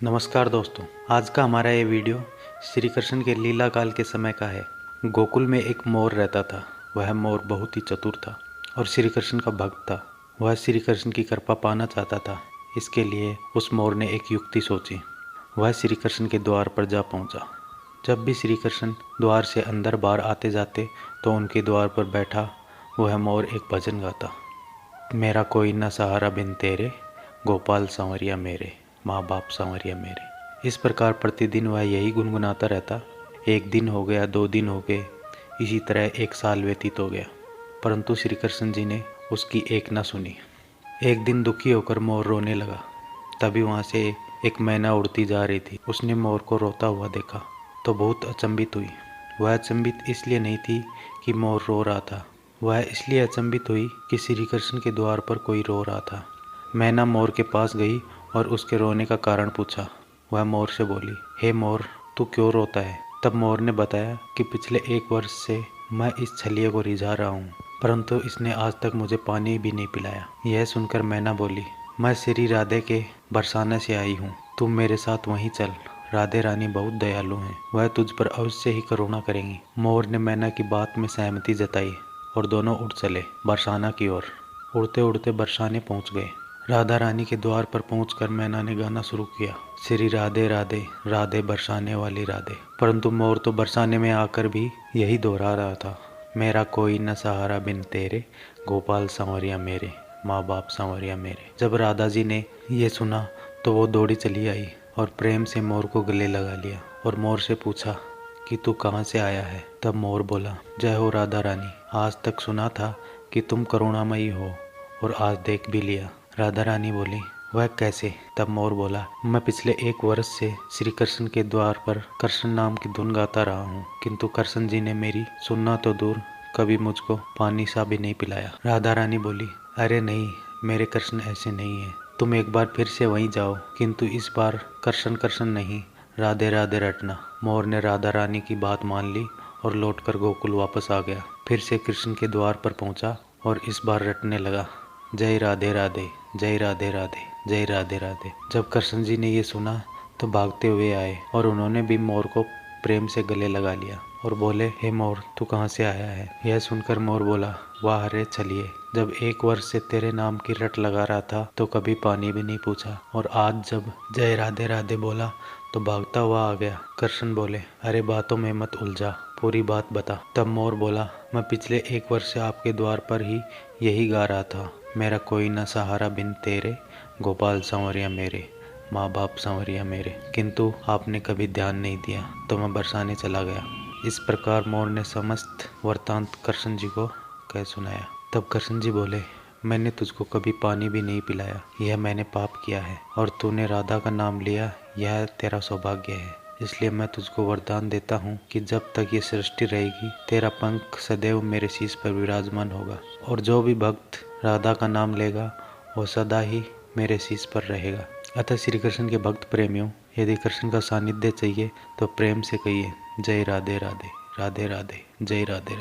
नमस्कार दोस्तों, आज का हमारा ये वीडियो श्री कृष्ण के लीला काल के समय का है। गोकुल में एक मोर रहता था। वह मोर बहुत ही चतुर था और श्री कृष्ण का भक्त था। वह श्री कृष्ण की कृपा पाना चाहता था। इसके लिए उस मोर ने एक युक्ति सोची। वह श्री कृष्ण के द्वार पर जा पहुंचा। जब भी श्री कृष्ण द्वार से अंदर बाहर आते जाते तो उनके द्वार पर बैठा वह मोर एक भजन गाता। मेरा कोई न सहारा बिन तेरे, गोपाल संवरिया मेरे, माँ बाप संवरिया मेरे। इस प्रकार प्रतिदिन वह यही गुनगुनाता रहता। एक दिन हो गया, 2 दिन हो गए, इसी तरह 1 साल व्यतीत हो गया, परंतु श्री कृष्ण जी ने उसकी एक न सुनी। एक दिन दुखी होकर मोर रोने लगा। तभी वहाँ से एक मैना उड़ती जा रही थी। उसने मोर को रोता हुआ देखा तो बहुत अचंभित हुई। वह अचंभित इसलिए नहीं थी कि मोर रो रहा था, वह इसलिए अचंभित हुई कि श्री कृष्ण के द्वार पर कोई रो रहा था। मैना मोर के पास गई और उसके रोने का कारण पूछा। वह मोर से बोली, हे मोर, तू क्यों रोता है? तब मोर ने बताया कि पिछले 1 वर्ष से मैं इस छलिए को रिझा रहा हूँ, परंतु इसने आज तक मुझे पानी भी नहीं पिलाया। यह सुनकर मैना बोली, मैं श्री राधे के बरसाने से आई हूँ, तुम मेरे साथ वहीं चल। राधे रानी बहुत दयालु हैं, वह तुझ पर अवश्य ही करुणा करेंगी। मोर ने मैना की बात में सहमति जताई और दोनों उड़ चले बरसाना की ओर। उड़ते उड़ते बरसाने पहुंच गए। राधा रानी के द्वार पर पहुंचकर मैना ने गाना शुरू किया, श्री राधे राधे, राधे बरसाने वाली राधे। परंतु मोर तो बरसाने में आकर भी यही दोहरा रहा था, मेरा कोई न सहारा बिन तेरे, गोपाल संवरिया मेरे, माँ बाप संवरिया मेरे। जब राधा जी ने ये सुना तो वो दौड़ी चली आई और प्रेम से मोर को गले लगा लिया और मोर से पूछा कि तू कहाँ से आया है? तब मोर बोला, जय हो राधा रानी, आज तक सुना था कि तुम करुणामयी हो और आज देख भी लिया। राधा रानी बोली, वह कैसे? तब मोर बोला, मैं पिछले 1 वर्ष से श्री कृष्ण के द्वार पर कृष्ण नाम की धुन गाता रहा हूँ, किंतु कृष्ण जी ने मेरी सुनना तो दूर कभी मुझको पानी सा भी नहीं पिलाया। राधा रानी बोली, अरे नहीं, मेरे कृष्ण ऐसे नहीं है, तुम एक बार फिर से वहीं जाओ, किंतु इस बार कृष्ण कृष्ण नहीं, राधे राधे रटना। मोर ने राधा रानी की बात मान ली और लौटकर गोकुल वापस आ गया। फिर से कृष्ण के द्वार पर पहुंचा और इस बार रटने लगा, जय राधे राधे, जय राधे राधे, जय राधे राधे। जब कृष्ण जी ने ये सुना तो भागते हुए आए और उन्होंने भी मोर को प्रेम से गले लगा लिया और बोले, हे मोर, तू कहाँ से आया है? यह सुनकर मोर बोला, वाह रे छलिए, जब 1 वर्ष से तेरे नाम की रट लगा रहा था तो कभी पानी भी नहीं पूछा, और आज जब जय राधे राधे बोला तो भागता हुआ आ गया। कृष्ण बोले, अरे बातों में मत उलझा, पूरी बात बता। तब मोर बोला, मैं पिछले 1 वर्ष से आपके द्वार पर ही यही गा रहा था, मेरा कोई न सहारा बिन तेरे, गोपाल संवरिया मेरे, माँ बाप संवरिया मेरे, किंतु आपने कभी ध्यान नहीं दिया तो मैं बरसाने चला गया। इस प्रकार मोर ने समस्त वृत्तांत कृष्ण जी को कह सुनाया। तब कृष्ण जी बोले, मैंने तुझको कभी पानी भी नहीं पिलाया, यह मैंने पाप किया है, और तूने राधा का नाम लिया, यह तेरा सौभाग्य है। इसलिए मैं तुझको वरदान देता हूँ कि जब तक ये सृष्टि रहेगी तेरा पंख सदैव मेरे शीश पर विराजमान होगा, और जो भी भक्त राधा का नाम लेगा वो सदा ही मेरे शीश पर रहेगा। अतः श्री कृष्ण के भक्त प्रेमियों, यदि कृष्ण का सानिध्य चाहिए तो प्रेम से कहिए, जय राधे राधे, राधे राधे, जय राधे राधे।